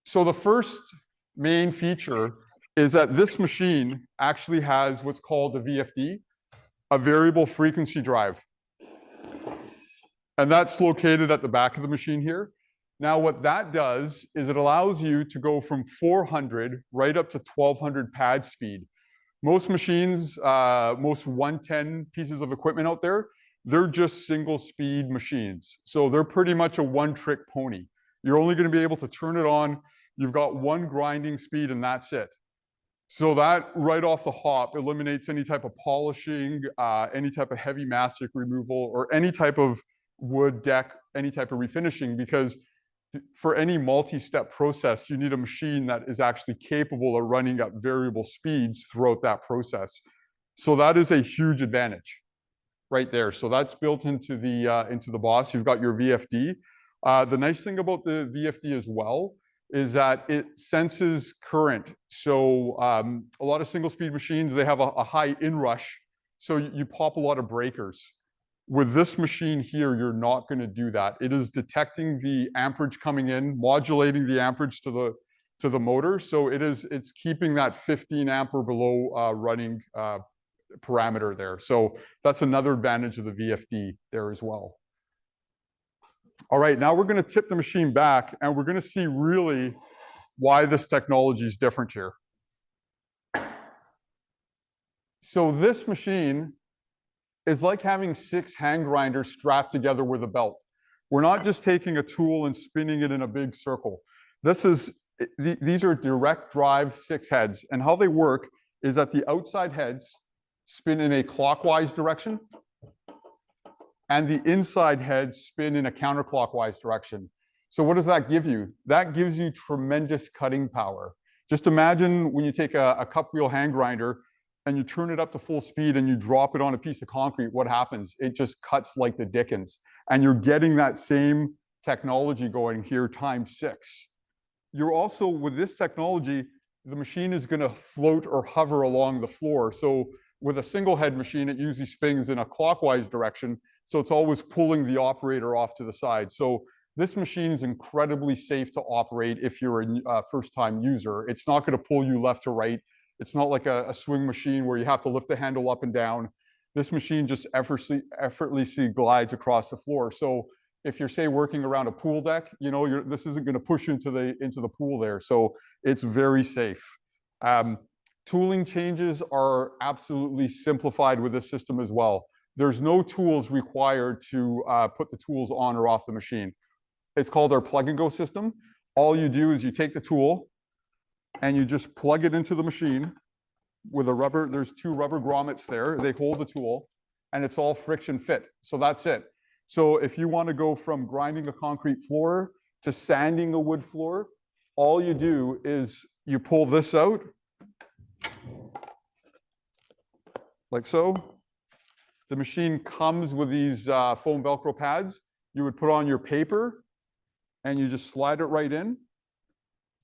So the first main feature is that this machine actually has what's called a VFD, a variable frequency drive. And that's located at the back of the machine here. Now, what that does is it allows you to go from 400 right up to 1200 pad speed. Most machines, most 110 pieces of equipment out there, they're just single speed machines. So they're pretty much a one-trick pony. You're only going to be able to turn it on. You've got one grinding speed and that's it. So that right off the hop eliminates any type of polishing, any type of heavy mastic removal, or any type of wood deck, any type of refinishing, because for any multi-step process, you need a machine that is actually capable of running at variable speeds throughout that process. So that is a huge advantage right there. So that's built into the BOSS. You've got your VFD. The nice thing about the VFD as well is that it senses current. So a lot of single speed machines, they have a high inrush. So you pop a lot of breakers. With this machine here, you're not going to do that. It is detecting the amperage coming in, modulating the amperage to the motor. So it's keeping that 15 amp or below running parameter there. So that's another advantage of the VFD there as well. All right, now we're going to tip the machine back and we're going to see really why this technology is different here. So this machine is like having 6 hand grinders strapped together with a belt. We're not just taking a tool and spinning it in a big circle. These are direct drive 6 heads, and how they work is that the outside heads spin in a clockwise direction, and the inside heads spin in a counterclockwise direction. So what does that give you? That gives you tremendous cutting power. Just imagine when you take a cup wheel hand grinder and you turn it up to full speed and you drop it on a piece of concrete, what happens? It just cuts like the dickens. And you're getting that same technology going here times 6. You're also, with this technology, the machine is going to float or hover along the floor. So with a single head machine, it usually spins in a clockwise direction. So it's always pulling the operator off to the side. So this machine is incredibly safe to operate if you're a first-time user. It's not going to pull you left to right. It's not like a swing machine where you have to lift the handle up and down. This machine just effortlessly glides across the floor. So if you're, say, working around a pool deck, you know, this isn't going to push you into the pool there. So it's very safe. Tooling changes are absolutely simplified with this system as well. There's no tools required to put the tools on or off the machine. It's called our plug and go system. All you do is you take the tool and you just plug it into the machine with a rubber. There's 2 rubber grommets there. They hold the tool and it's all friction fit. So that's it. So if you want to go from grinding a concrete floor to sanding a wood floor, all you do is you pull this out like so. The machine comes with these foam Velcro pads. You would put on your paper and you just slide it right in.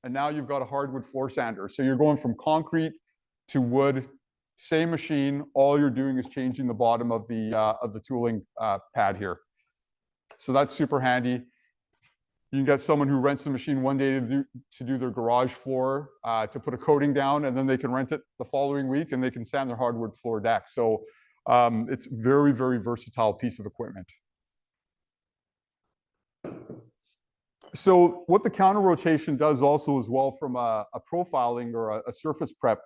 And now you've got a hardwood floor sander. So you're going from concrete to wood, same machine. All you're doing is changing the bottom of the tooling pad here. So that's super handy. You can get someone who rents the machine one day to do their garage floor, to put a coating down, and then they can rent it the following week and they can sand their hardwood floor deck. So it's very, very versatile piece of equipment. So what the counter rotation does also as well from a profiling or a surface prep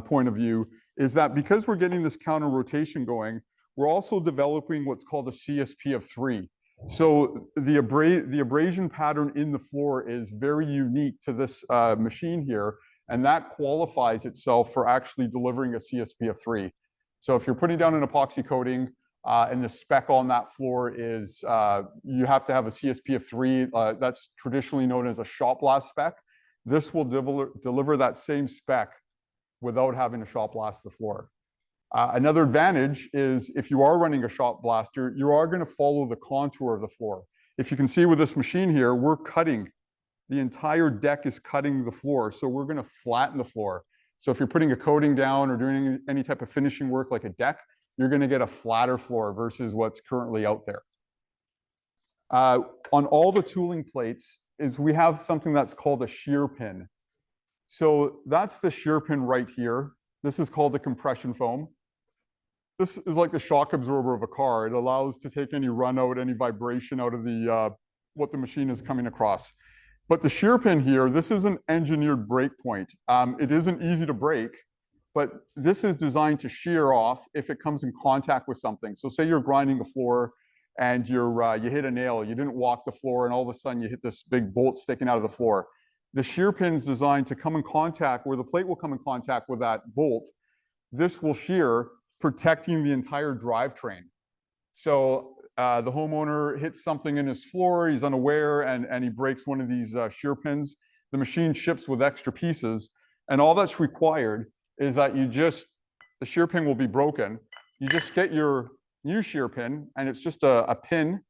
point of view is that because we're getting this counter rotation going, we're also developing what's called a CSP of 3. So the abrasion pattern in the floor is very unique to this machine here, and that qualifies itself for actually delivering a CSP of 3. So if you're putting down an epoxy coating, and the spec on that floor is you have to have a CSP of 3. That's traditionally known as a shot blast spec. This will deliver that same spec without having to shot blast the floor. Another advantage is if you are running a shot blaster, you are going to follow the contour of the floor. If you can see with this machine here, we're cutting. The entire deck is cutting the floor. So we're going to flatten the floor. So if you're putting a coating down or doing any type of finishing work like a deck, you're going to get a flatter floor versus what's currently out there. On all the tooling plates, is we have something that's called a shear pin. So that's the shear pin right here. This is called the compression foam. This is like the shock absorber of a car. It allows to take any run out, any vibration out of the what the machine is coming across. But the shear pin here, this is an engineered break point. It isn't easy to break, but this is designed to shear off if it comes in contact with something. So say you're grinding the floor and you hit a nail, you didn't walk the floor, and all of a sudden you hit this big bolt sticking out of the floor. The shear pin is designed to come in contact, where the plate will come in contact with that bolt. This will shear, protecting the entire drivetrain. So the homeowner hits something in his floor, he's unaware, and he breaks one of these shear pins. The machine ships with extra pieces, and all that's required is that the shear pin will be broken. You just get your new shear pin, and it's just a pin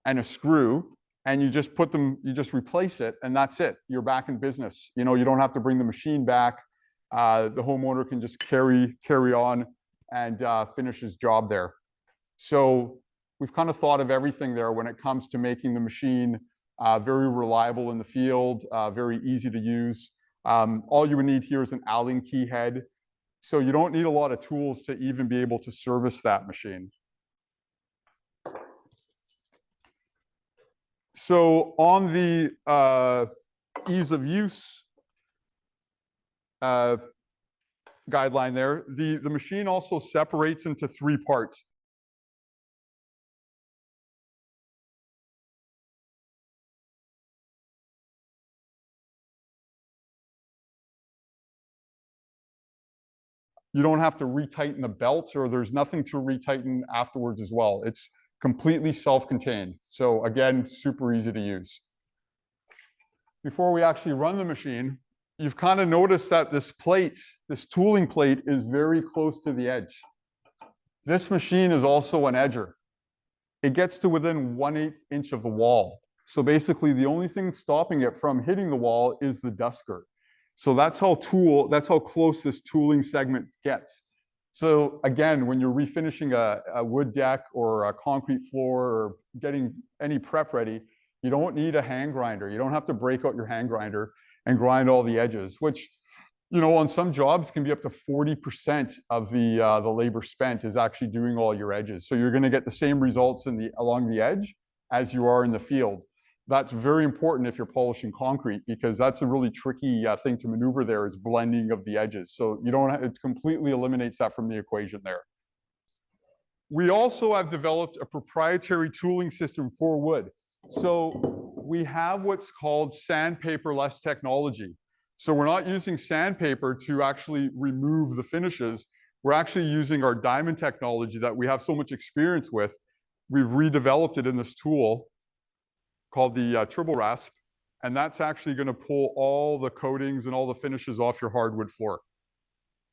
and a screw, and you just replace it, and that's it. You're back in business. You don't have to bring the machine back. The homeowner can just carry on and finish his job there. So we've kind of thought of everything there when it comes to making the machine very reliable in the field, very easy to use. All you would need here is an Allen key head. So you don't need a lot of tools to even be able to service that machine. So on the ease of use guideline there, the machine also separates into 3 parts. You don't have to retighten the belt, or there's nothing to retighten afterwards as well. It's completely self-contained. So again, super easy to use. Before we actually run the machine, you've kind of noticed that this tooling plate is very close to the edge. This machine is also an edger. It gets to within 1/8 inch of the wall. So basically the only thing stopping it from hitting the wall is the dust skirt. So that's how close this tooling segment gets. So again, when you're refinishing a wood deck or a concrete floor or getting any prep ready, you don't need a hand grinder. You don't have to break out your hand grinder and grind all the edges, which, on some jobs can be up to 40% of the labor spent is actually doing all your edges. So you're going to get the same results along the edge as you are in the field. That's very important if you're polishing concrete, because that's a really tricky thing to maneuver there, is blending of the edges. So it completely eliminates that from the equation there. We also have developed a proprietary tooling system for wood. So we have what's called sandpaper-less technology. So we're not using sandpaper to actually remove the finishes. We're actually using our diamond technology that we have so much experience with. We've redeveloped it in this tool called the TurboRasp, and that's actually going to pull all the coatings and all the finishes off your hardwood floor.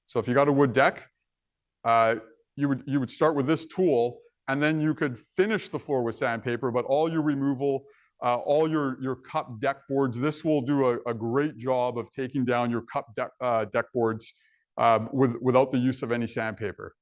So if you got a wood deck, you would start with this tool, and then you could finish the floor with sandpaper, but all your removal, all your cup deck boards, this will do a great job of taking down your cup deck boards without the use of any sandpaper.